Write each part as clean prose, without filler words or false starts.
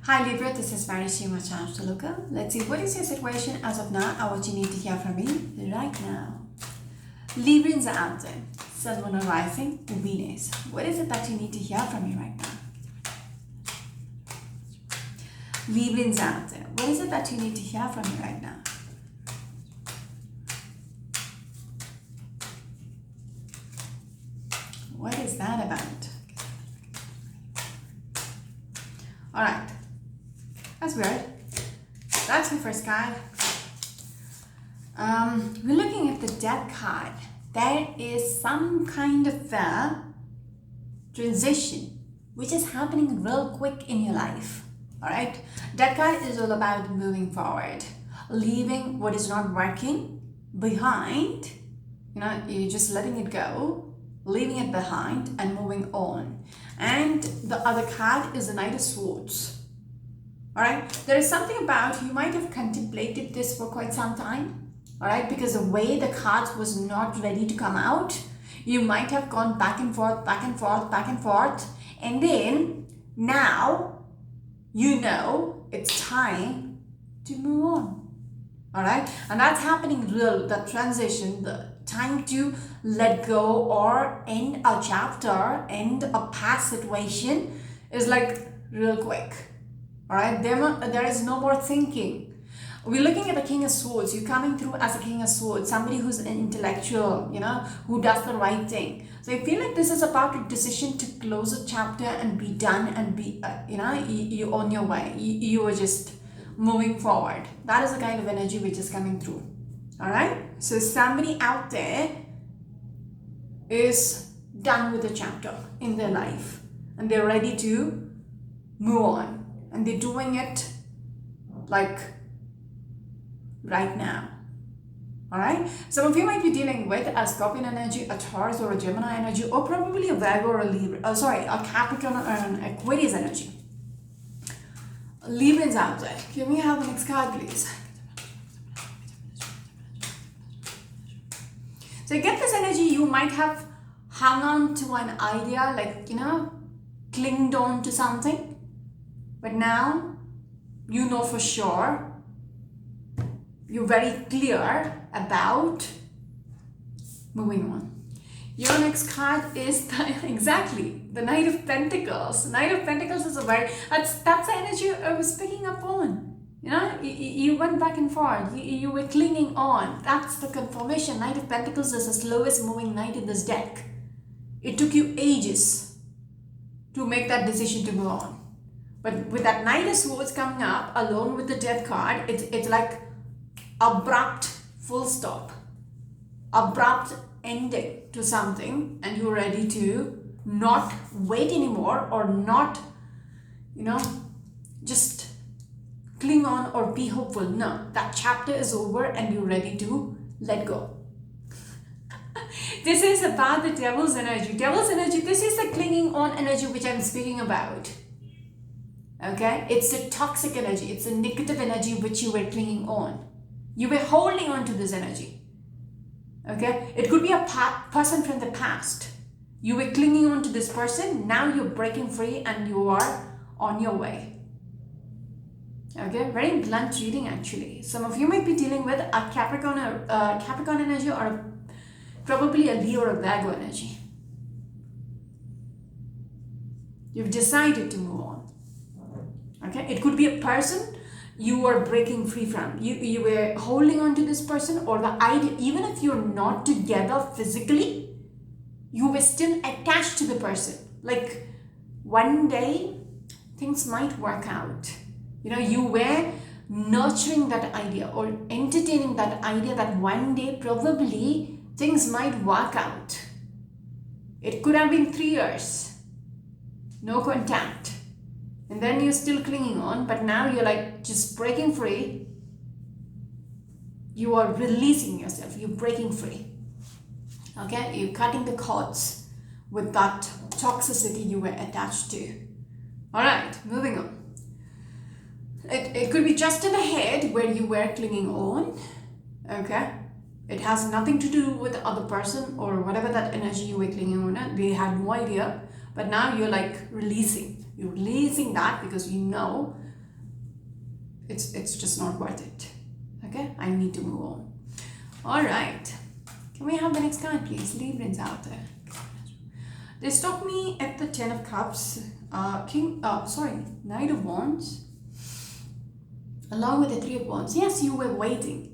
Hi Libra, this is very much Look. Let's see what is your situation as of now and what you need to hear from me right now. Librans out there, Sun, Moon, Rising, Venus. What is it that you need to hear from me right now? Librans out there, what is it that you need to hear from me right now? What is that about? Alright, that's weird. That's my first card. We're looking at the Death card. There is some kind of a transition which is happening real quick in your life. Alright, Death card is all about moving forward, leaving what is not working behind. You're just letting it go, leaving it behind and moving on. And the other card is the Knight of Swords. Alright, there is something about, you might have contemplated this for quite some time. Alright, because the way the cards was not ready to come out, you might have gone back and forth, back and forth, back and forth. And then now you know it's time to move on. Alright, and that's happening real, the transition, the time to let go or end a chapter, end a past situation is like real quick. Alright, there is no more thinking. We're looking at the King of Swords. You're coming through as a King of Swords, somebody who's an intellectual, who does the right thing. So I feel like this is about a decision to close a chapter and be done and be, you on your way. You are just moving forward. That is the kind of energy which is coming through. Alright, so somebody out there is done with a chapter in their life and they're ready to move on. And they're doing it like right now. Alright? Some of you might be dealing with a Scorpion energy, a Taurus or a Gemini energy, or probably a Virgo or a Libra, a Capricorn or an Aquarius energy. Librans out there. Can we have the next card, please? So you get this energy, you might have hung on to an idea, like, clinged on to something. But now, you know for sure, you're very clear about moving on. Your next card is the Knight of Pentacles. Knight of Pentacles is that's the energy I was picking up on. You went back and forth, you were clinging on. That's the confirmation. Knight of Pentacles is the slowest moving knight in this deck. It took you ages to make that decision to move on. But with that Knight of Swords coming up, along with the Death card, it's like abrupt full stop. Abrupt ending to something, and you're ready to not wait anymore or not, just cling on or be hopeful. No, that chapter is over and you're ready to let go. This is about the Devil's energy. Devil's energy, this is the clinging on energy which I'm speaking about. Okay, it's a toxic energy, it's a negative energy which you were clinging on. You were holding on to this energy. Okay, it could be a person from the past. You were clinging on to this person, now you're breaking free and you are on your way. Okay, very blunt reading actually. Some of you might be dealing with a Capricorn energy or probably a Leo or a Virgo energy. You've decided to move on. Okay, it could be a person you are breaking free from. You were holding on to this person, or the idea, even if you're not together physically, you were still attached to the person. Like one day things might work out. You were nurturing that idea or entertaining that idea that one day probably things might work out. It could have been 3 years, no contact. And then you're still clinging on, but now you're like just breaking free. You are releasing yourself, you're breaking free. Okay, you're cutting the cords with that toxicity you were attached to. Alright, moving on. It could be just in the head where you were clinging on. Okay, it has nothing to do with the other person or whatever that energy you were clinging on. They had no idea, but now you're like releasing. You're releasing that because you know it's just not worth it. Okay, I need to move on. All right, can we have the next card, please? Librans out there. They stopped me at the 10 of Cups, Knight of Wands, along with the 3 of Wands. Yes, you were waiting.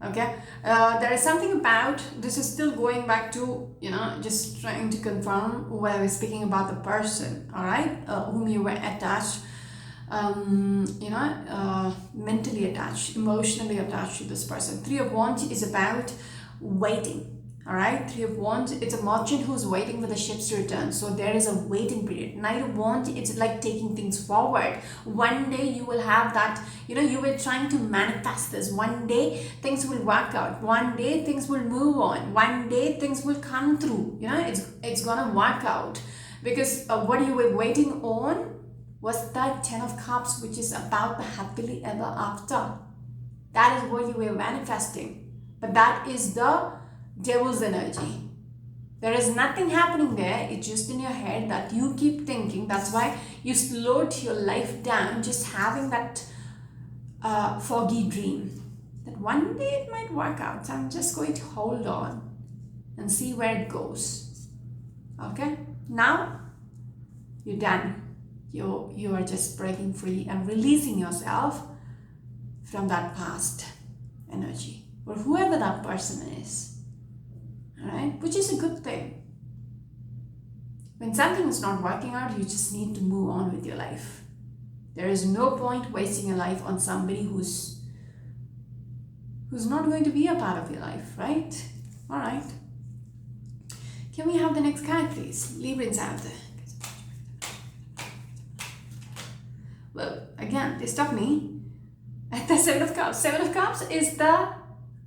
Okay, there is something about this is still going back to, just trying to confirm what I was speaking about the person, all right, whom you were attached, mentally attached, emotionally attached to this person. 3 of Wands is about waiting. All right, 3 of Wands, it's a merchant who's waiting for the ships to return. So there is a waiting period. Knight of Wands, it's like taking things forward. One day you will have that, you were trying to manifest this. One day things will work out. One day things will move on. One day things will come through. It's gonna work out. Because what you were waiting on was that 10 of Cups, which is about the happily ever after. That is what you were manifesting. But that is the devil's energy. There is nothing happening there. It's just in your head that you keep thinking. That's why you slowed your life down, just having that foggy dream that one day it might work out. So I'm just going to hold on and see where it goes. Okay, now you're done. You are just breaking free and releasing yourself from that past energy or whoever that person is. Alright, which is a good thing. When something is not working out, you just need to move on with your life. There is no point wasting your life on somebody who's not going to be a part of your life, right? Alright. Can we have the next card, please? Librans out there. Well, again, they stopped me at the 7 of Cups. 7 of Cups is the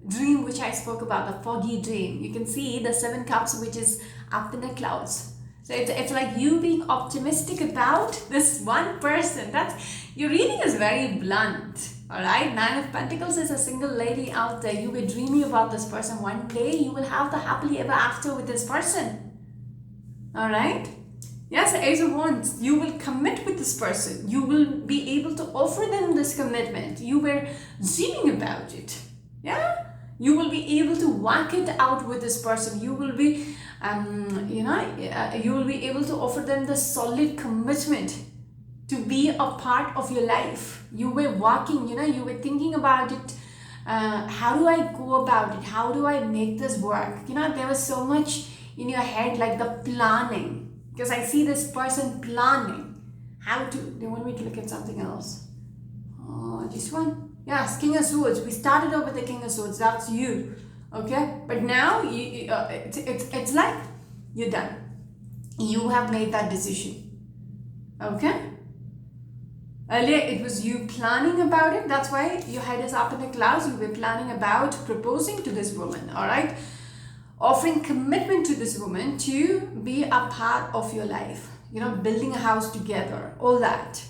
dream which I spoke about, the foggy dream. You can see the 7 cups, which is up in the clouds. So it's like you being optimistic about this one person. Your reading is very blunt. All right, 9 of Pentacles is a single lady out there. You were dreaming about this person. One day you will have the happily ever after with this person. All right. Yes, the Ace of Wands. You will commit with this person. You will be able to offer them this commitment. You were dreaming about it. Yeah. You will be able to work it out with this person. You will be, you will be able to offer them the solid commitment to be a part of your life. You were working, you were thinking about it. How do I go about it? How do I make this work? There was so much in your head, like the planning. Because I see this person planning how to. They want me to look at something else. Oh, this one. Yes, King of Swords. We started off with the King of Swords. That's you. Okay? But now, it's like you're done. You have made that decision. Okay? Earlier, it was you planning about it. That's why your head is up in the clouds. You were planning about proposing to this woman. Alright? Offering commitment to this woman to be a part of your life. Building a house together. All that.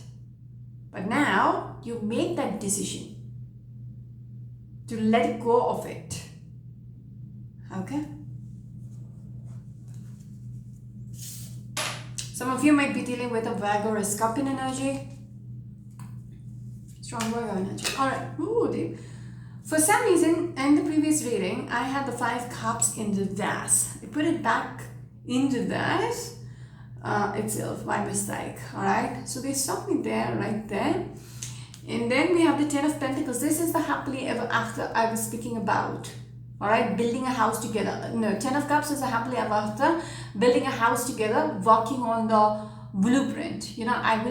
But now, you make that decision to let go of it. Okay? Some of you might be dealing with a Virgo or a Scorpion energy. Strong Virgo energy. Alright. Ooh, for some reason, in the previous reading, I had the 5 cups in the vase. I put it back in the vase itself by mistake. Alright? So they stopped me there, right there. And then we have the 10 of Pentacles. This is the happily ever after I was speaking about. Alright, building a house together. No, 10 of Cups is a happily ever after. Building a house together, working on the blueprint. I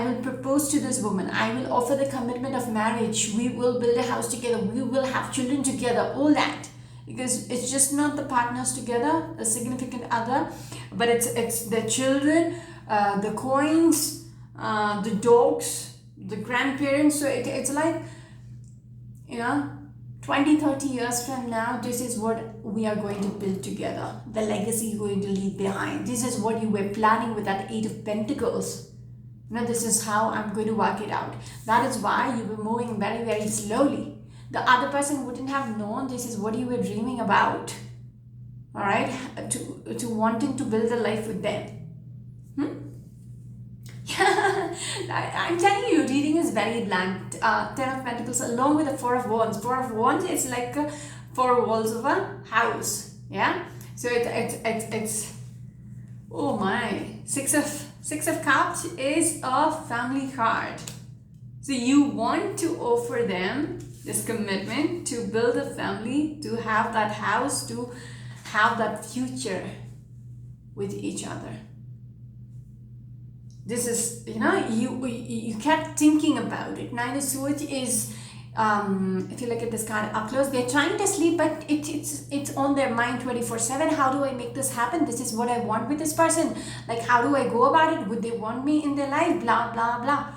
will propose to this woman. I will offer the commitment of marriage. We will build a house together. We will have children together. All that. Because it's just not the partners together, a significant other, but it's the children, the coins, the dogs, the grandparents. So it's like 20-30 years from now, this is what we are going to build together, the legacy you're going to leave behind. This is what you were planning with that 8 of Pentacles. This is how I'm going to work it out. That is why you were moving very, very slowly. The other person wouldn't have known this is what you were dreaming about. All right, to wanting to build a life with them. Yeah, I'm telling you, reading is very blunt. Ten of Pentacles along with the Four of Wands. Four of Wands is like four walls of a house. Yeah. So it's oh my. Six of Cups is a family card. So you want to offer them this commitment to build a family, to have that house, to have that future with each other. This is, you kept thinking about it. Nine of Swords is, if you look at this card up close, they're trying to sleep, but it's on their mind 24/7. How do I make this happen? This is what I want with this person. Like, how do I go about it? Would they want me in their life? Blah, blah, blah.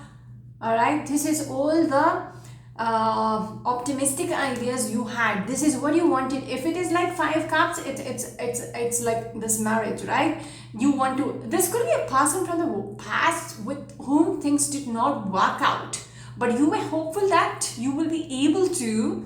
All right. This is all the optimistic ideas you had. This is what you wanted. If it is like Five Cups, it's like this marriage, right? You want to, this could be a person from the past with whom things did not work out, but you were hopeful that you will be able to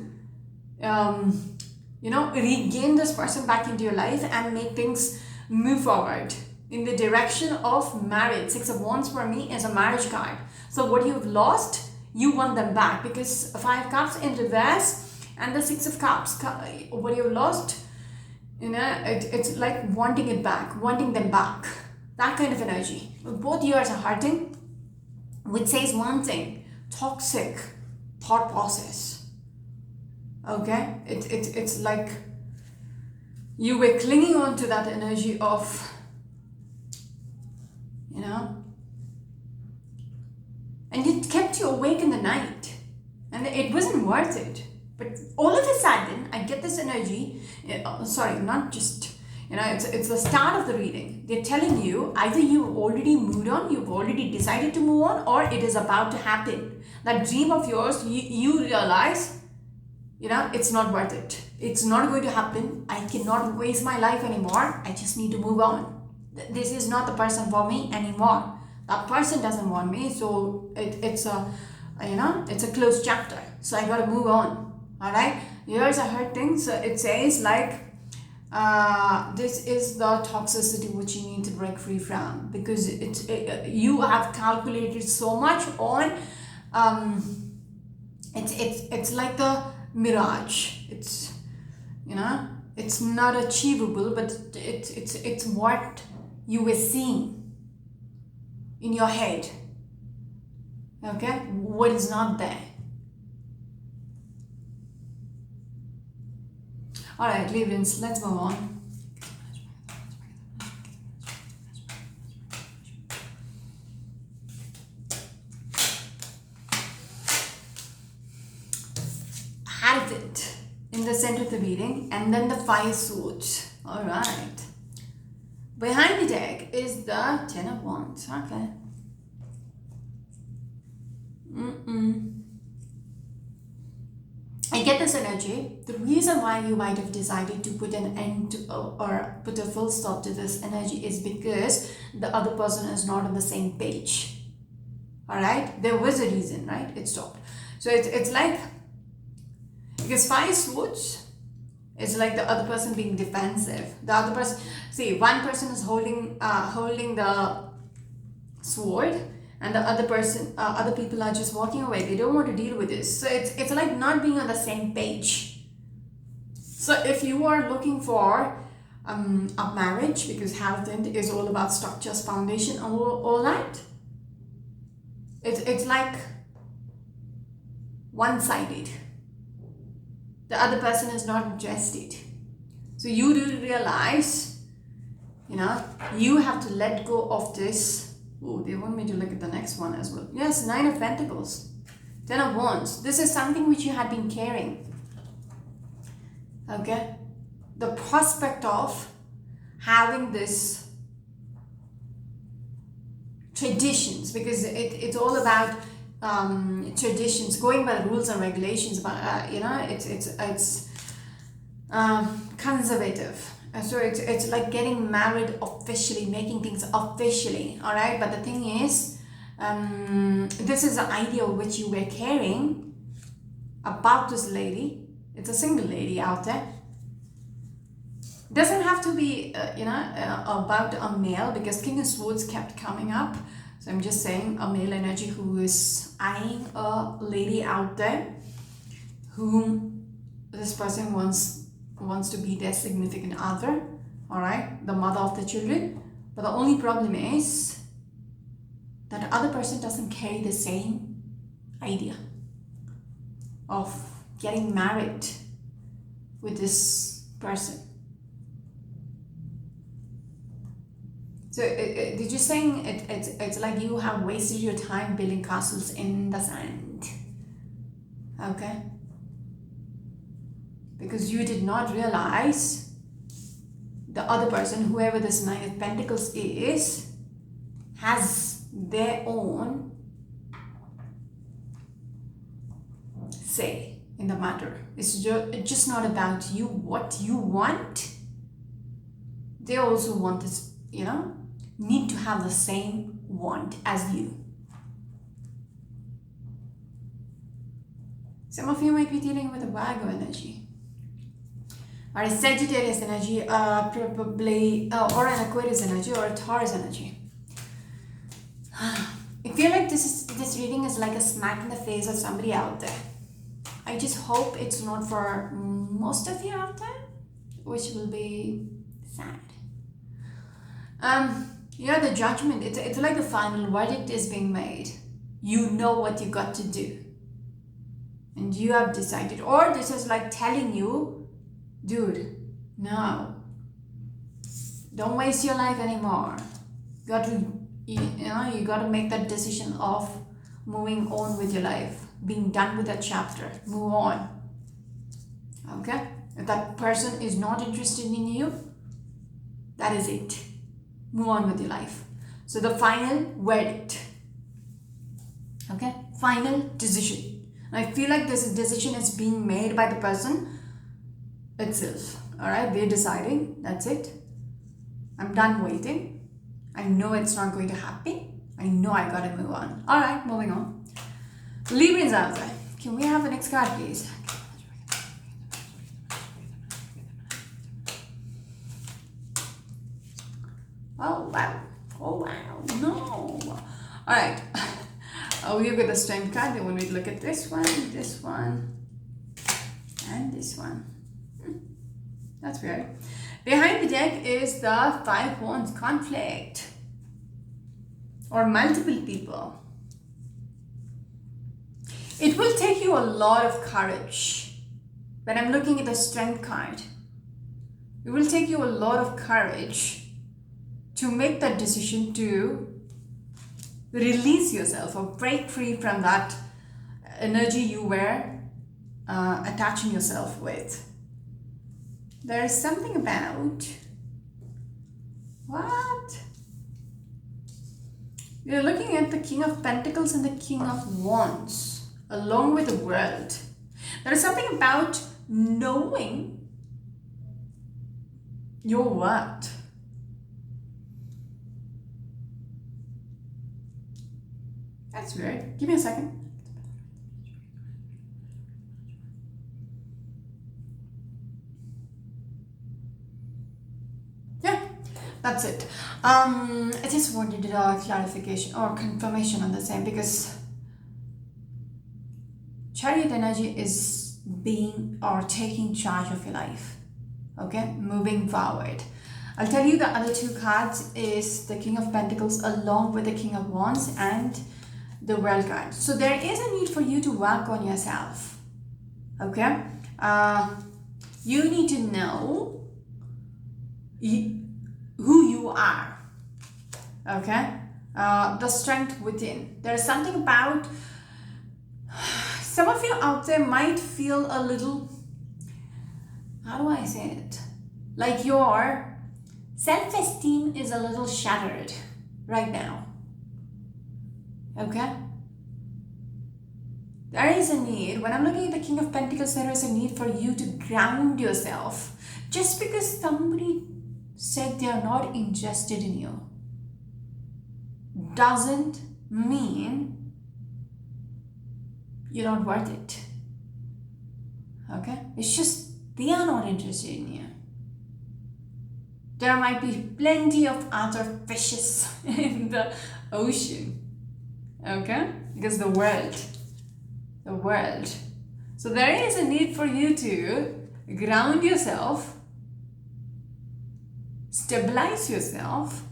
regain this person back into your life and make things move forward in the direction of marriage. Six of Wands for me is a marriage card. So what you've lost, you want them back, because Five Cups in reverse and the Six of Cups, what you've lost, it's like wanting it back, wanting them back, that kind of energy. Both ears are hurting, which says one thing: toxic thought process. Okay, it's like you were clinging on to that energy of, and it kept you awake in the night, and it wasn't worth it. But all of a sudden, I get this energy, sorry, not just, it's the start of the reading. They're telling you either you've already moved on, you've already decided to move on, or it is about to happen. That dream of yours, you realize, it's not worth it. It's not going to happen. I cannot waste my life anymore. I just need to move on. This is not the person for me anymore. That person doesn't want me, so it's a closed chapter. So I gotta move on. All right. Here's a hurting. So it says like, this is the toxicity which you need to break free from, because you have calculated so much on. It's like the mirage. It's it's not achievable, but it's what you were seeing in your head. Okay, what is not there. All right, Librans, let's move on. Hierophant in the center of the reading, and then the Five Swords. All right. Behind the deck is the Ten of Wands. Okay. I get this energy. The reason why you might have decided to put an end to, or put a full stop to this energy, is because the other person is not on the same page. All right. There was a reason, right? It stopped. So it's like, because Five Swords, it's like the other person being defensive. The other person, see, one person is holding the sword, and the other person, other people are just walking away. They don't want to deal with this. So it's like not being on the same page. So if you are looking for a marriage, because Hierophant is all about structures, foundation, all that, it's like one-sided. The other person is not interested. So you do realize, you have to let go of this. Oh, they want me to look at the next one as well. Yes, Nine of Pentacles, Ten of Wands. This is something which you had been carrying. Okay? The prospect of having this traditions, because it's all about traditions, going by the rules and regulations, but it's conservative. So it's like getting married officially, making things officially. All right, but the thing is, this is the idea which you were carrying about this lady. It's a single lady out there. Doesn't have to be about a male, because King of Swords kept coming up. So I'm just saying a male energy who is eyeing a lady out there whom this person wants to be their significant other, all right, the mother of the children. But the only problem is that the other person doesn't carry the same idea of getting married with this person. So did you saying it's like you have wasted your time building castles in the sand? Okay, because you did not realize the other person, whoever this Nine of Pentacles is, has their own say in the matter. It's just not about you, what you want. They also want this, need to have the same want as you. Some of you might be dealing with a Virgo energy, or a Sagittarius energy, probably, or an Aquarius energy, or a Taurus energy. I feel like this reading is like a smack in the face of somebody out there. I just hope it's not for most of you out there, which will be sad. The judgment, it's like the final verdict is being made. You know what you got to do, and you have decided. Or this is like telling you, dude, no, don't waste your life anymore. You got to make that decision of moving on with your life, being done with that chapter. Move on. Okay, if that person is not interested in you, that is it. Move on with your life. So the final verdict, okay, final decision. I feel like this decision is being made by the person itself. All right, they're deciding, that's it. I'm done waiting. I know it's not going to happen. I know I gotta move on. All right, moving on. Librans out there. Can we have the next card, please? Oh wow, no. All right. We'll get the Strength card. Then when we look at this one, and this one. That's weird. Behind the deck is the Five of Wands, conflict, or multiple people. It will take you a lot of courage. When I'm looking at the Strength card, it will take you a lot of courage to make that decision to release yourself or break free from that energy you were attaching yourself with. There is something about what? You're looking at the King of Pentacles and the King of Wands along with the World. There is something about knowing your worth. That's weird. Give me a second. Yeah, that's it. I just wanted a clarification or confirmation on the same, because Chariot energy is being or taking charge of your life. Okay, moving forward. I'll tell you the other two cards is the King of Pentacles along with the King of Wands and the World card. So there is a need for you to work on yourself. Okay, you need to know who you are. Okay, the strength within. There is something about some of you out there might feel a little, how do I say it, like your self-esteem is a little shattered right now. Okay, there is a need. When I'm looking at the King of Pentacles, there is a need for you to ground yourself. Just because somebody said they are not interested in you doesn't mean you're not worth it. Okay, it's just they are not interested in you. There might be plenty of other fishes in the ocean. Okay? Because the world. So there is a need for you to ground yourself, stabilize yourself,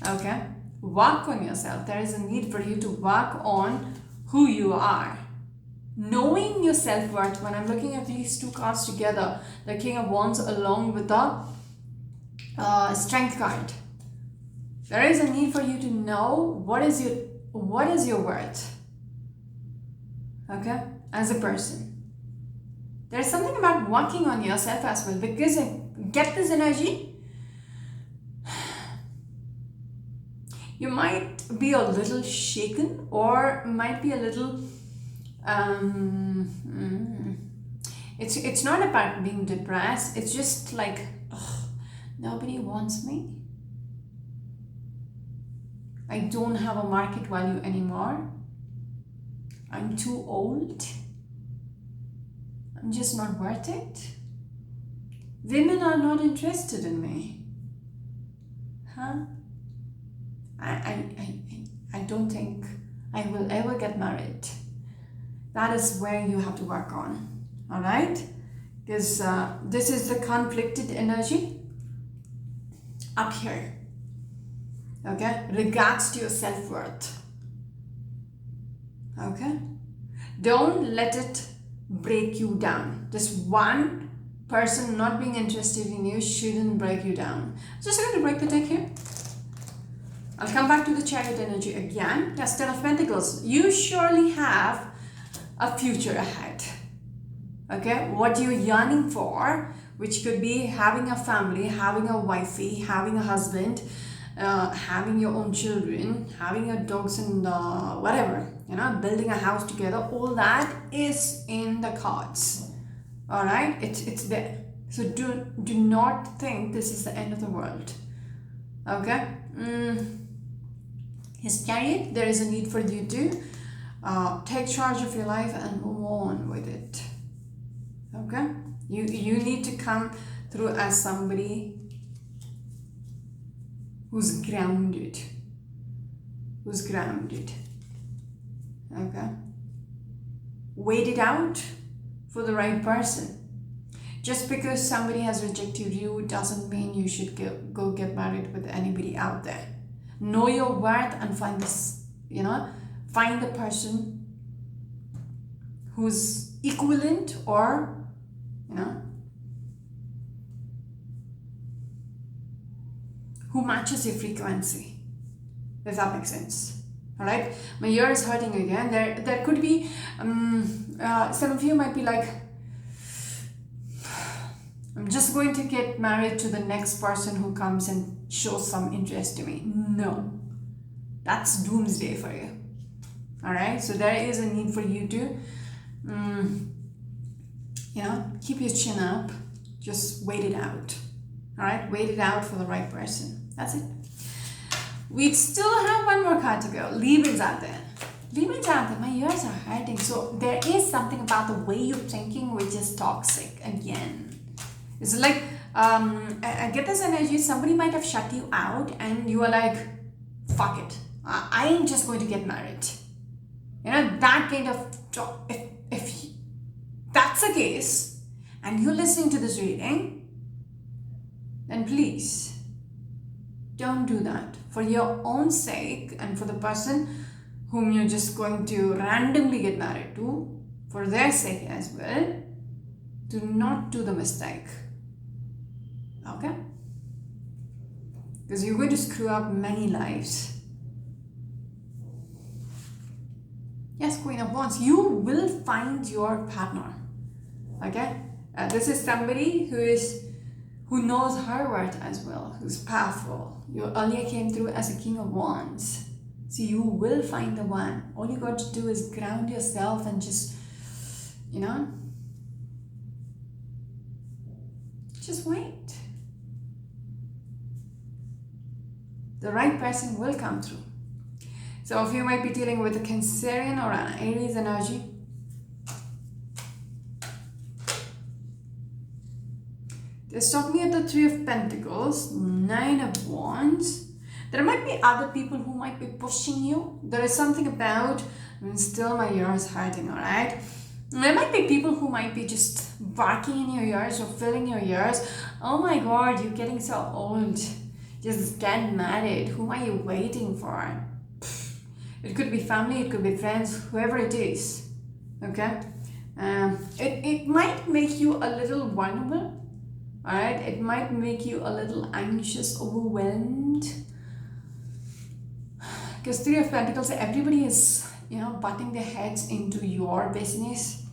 okay? Work on yourself. There is a need for you to work on who you are. Knowing your self-worth. When I'm looking at these two cards together, the King of Wands along with the Strength card, there is a need for you to know what is your worth, okay, as a person. There's something about working on yourself as well, because I get this energy. You might be a little shaken, or might be a little it's not about being depressed. It's just like, nobody wants me. I don't have a market value anymore. I'm too old. I'm just not worth it. Women are not interested in me. I don't think I will ever get married. That is where you have to work on. All right? Because this is the conflicted energy up here. Okay? Regards to your self-worth. Okay? Don't let it break you down. This one person not being interested in you shouldn't break you down. Just going to break the deck here. I'll come back to the Chariot energy again. Yes, Ten of Pentacles. You surely have a future ahead. Okay? What you're yearning for, which could be having a family, having a wifey, having a husband, having your own children, having your dogs and whatever, building a house together, all that is in the cards. All right? It's there. So do not think this is the end of the world. Okay? His Chariot, there is a need for you to take charge of your life and move on with it. Okay? You need to come through as somebody who's grounded. Okay? Wait it out for the right person. Just because somebody has rejected you doesn't mean you should go get married with anybody out there. Know your worth and find this, find the person who's equivalent or, who matches your frequency. Does that make sense? All right. My ear is hurting again. There could be, some of you might be like, I'm just going to get married to the next person who comes and shows some interest to me. No, that's doomsday for you. All right. So there is a need for you to, keep your chin up. Just wait it out. All right. Wait it out for the right person. That's it. We still have one more card to go. Librans out there. My ears are hurting. So there is something about the way you're thinking which is toxic again. It's like, I get this energy, somebody might have shut you out and you are like, fuck it. I am just going to get married. That kind of talk. If that's the case and you're listening to this reading, then please don't do that. For your own sake and for the person whom you're just going to randomly get married to, for their sake as well, do not do the mistake. Okay? Because you're going to screw up many lives. Yes, Queen of Wands, you will find your partner. Okay? This is somebody who knows her worth as well, who's powerful. You earlier came through as a King of Wands. So you will find the one. All you got to do is ground yourself and just, just wait. The right person will come through. So if you might be dealing with a Cancerian or an Aries energy, They stop me at the Three of Pentacles, Nine of Wands. There might be other people who might be pushing you. There is something about, still my ear is hurting, alright? There might be people who might be just barking in your ears or filling your ears. Oh my god, you're getting so old. Just get married. Whom are you waiting for? It could be family, it could be friends, whoever it is. Okay? It might make you a little vulnerable. Alright? It might make you a little anxious, overwhelmed. Because Three of Pentacles, everybody is, butting their heads into your business.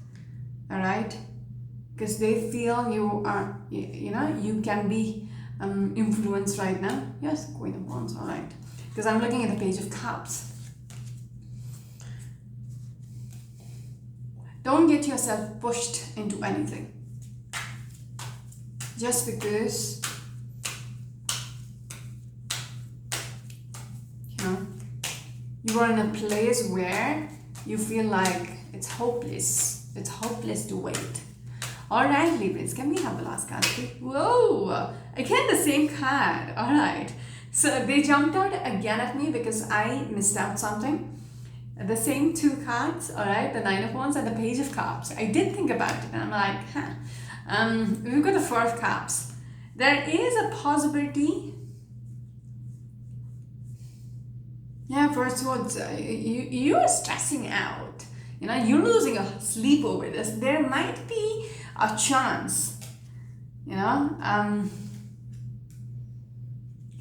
Alright? Because they feel you are, you can be influenced right now. Yes, Queen of Wands, alright. Because I'm looking at the Page of Cups. Don't get yourself pushed into anything. Just because, you are in a place where you feel like it's hopeless. It's hopeless to wait. Alright, Libras, can we have the last card, please? Whoa! Again, the same card. Alright. So they jumped out again at me because I missed out something. The same two cards, alright, the Nine of Wands and the Page of Cups. I did think about it and I'm like, we've got the Four of Cups. There is a possibility. Yeah, first Swords, you are stressing out. You're losing a sleep over this. There might be a chance,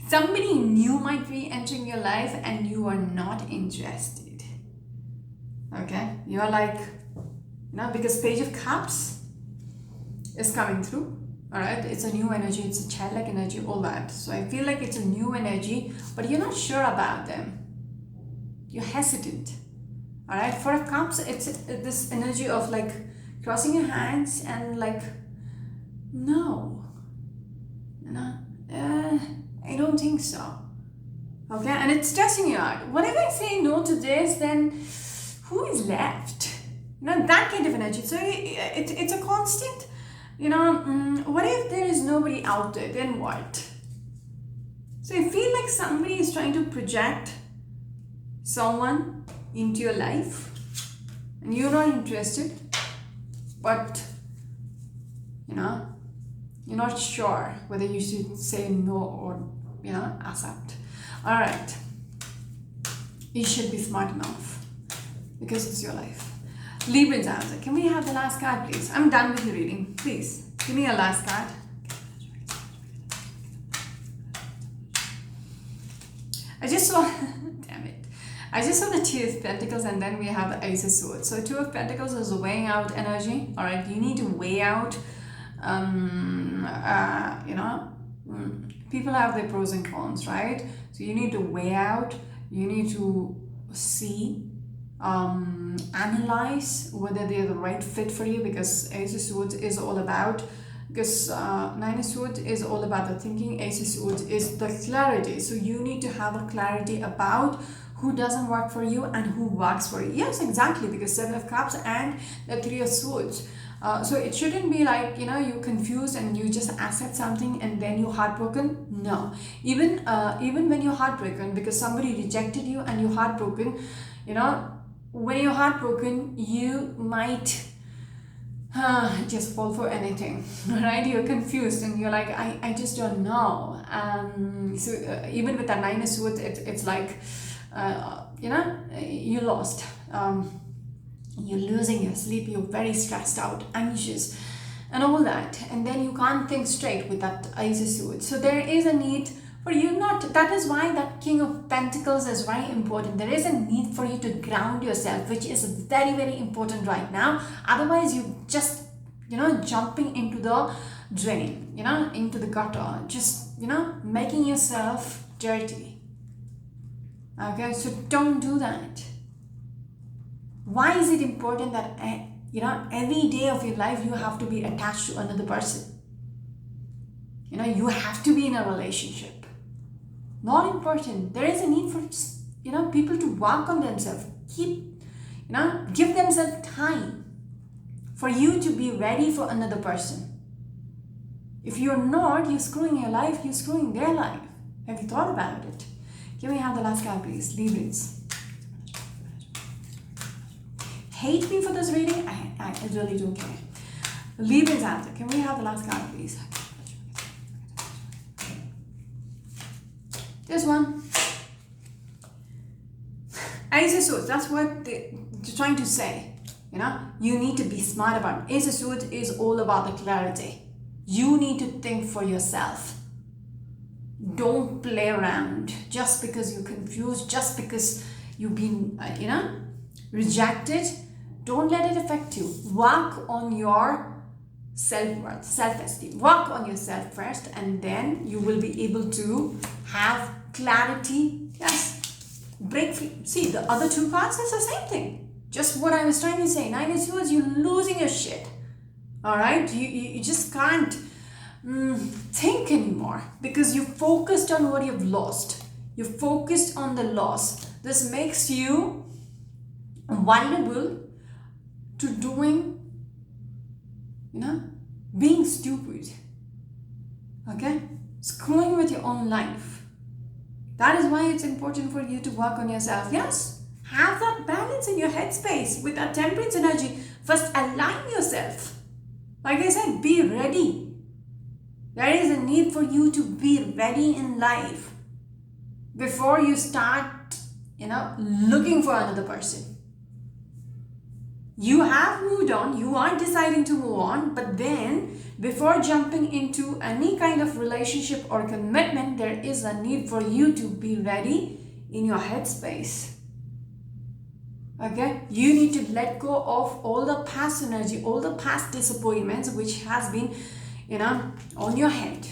somebody new might be entering your life and you are not interested. Okay, you are like, because Page of Cups is coming through. All right, it's a new energy, it's a childlike energy, all that. So I feel like it's a new energy, but you're not sure about them. You're hesitant. All right, Four of Cups, it's this energy of like crossing your hands and like, no, I don't think so. Okay, and it's stressing you out. What if I say no to this, then who is left? That kind of energy. So it's a constant, what if there is nobody out there, then what? So I feel like somebody is trying to project someone into your life and you're not interested, but you're not sure whether you should say no or accept. All right, you should be smart enough because it's your life. Libra's answer. Can we have the last card, please? I'm done with the reading. Please give me a last card. I just saw damn it, I just saw the Two of Pentacles and then we have the Ace of Swords. So Two of Pentacles is weighing out energy. All right, you need to weigh out. People have their pros and cons, right? So you need to weigh out. You need to see, analyze whether they're the right fit for you, because Ace of Swords is all about. Because Nine of Swords is all about the thinking. Ace of Swords is the clarity. So you need to have a clarity about who doesn't work for you and who works for you. Yes, exactly, because Seven of Cups and the Three of Swords. So it shouldn't be like, you're confused and you just accept something and then you're heartbroken. No. Even when you're heartbroken because somebody rejected you and you're heartbroken, when you're heartbroken, you might just fall for anything, right? You're confused and you're like, I just don't know. So even with the Nine of Swords, it's like, you lost. You're losing your sleep, you're very stressed out, anxious, and all that. And then you can't think straight with that Ace of Swords. So there is a need for you that is why that King of Pentacles is very important. There is a need for you to ground yourself, which is very, very important right now. Otherwise, you just, jumping into the drain, into the gutter, just, making yourself dirty. Okay, so don't do that. Why is it important that, every day of your life you have to be attached to another person? You have to be in a relationship. Not important. There is a need for, people to work on themselves. Give themselves time for you to be ready for another person. If you're not, you're screwing your life, you're screwing their life. Have you thought about it? Can we have the last card, please? Librans. Hate me for this reading? I really don't care. Librans out there. Can we have the last card, please? This one. Ace of Swords. That's what they're trying to say. You know, you need to be smart about it. Ace of Swords is all about the clarity. You need to think for yourself. Don't play around just because you're confused, just because you've been, rejected. Don't let it affect you. Work on your self-worth, self-esteem. Work on yourself first, and then you will be able to have clarity. Yes, break free. See, the other two cards is the same thing. Just what I was trying to say. Nine of Swords, you're losing your shit. All right, you just can't think anymore because you're focused on what you've lost. You're focused on the loss. This makes you vulnerable to doing, being stupid. Okay, screwing with your own life. That is why it's important for you to work on yourself. Yes, have that balance in your headspace with that Temperance energy. First, align yourself. Like I said, be ready. There is a need for you to be ready in life before you start, looking for another person. You have moved on, you are deciding to move on, but then before jumping into any kind of relationship or commitment, there is a need for you to be ready in your headspace. Okay, you need to let go of all the past energy, all the past disappointments which has been, on your head.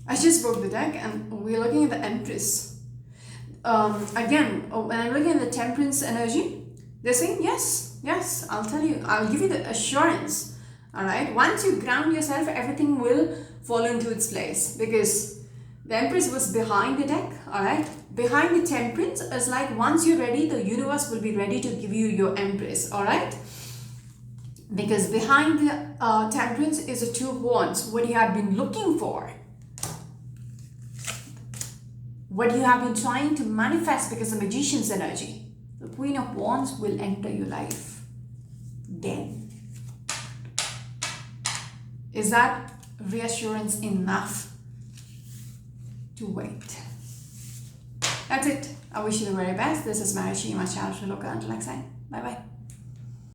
I just broke the deck and we're looking at the Empress. Again, when I'm looking at the Temperance energy, they're saying yes, I'll tell you, I'll give you the assurance. All right, once you ground yourself, everything will fall into its place because the Empress was behind the deck. All right, behind the Temperance is like once you're ready, the universe will be ready to give you your Empress. All right, because behind the Temperance is a Two of Wands, what you have been looking for, what you have been trying to manifest, because the Magician's energy. The Queen of Wands will enter your life. Then, is that reassurance enough to wait? That's it. I wish you the very best. This is Marishi, my channel. Until next time. Bye bye.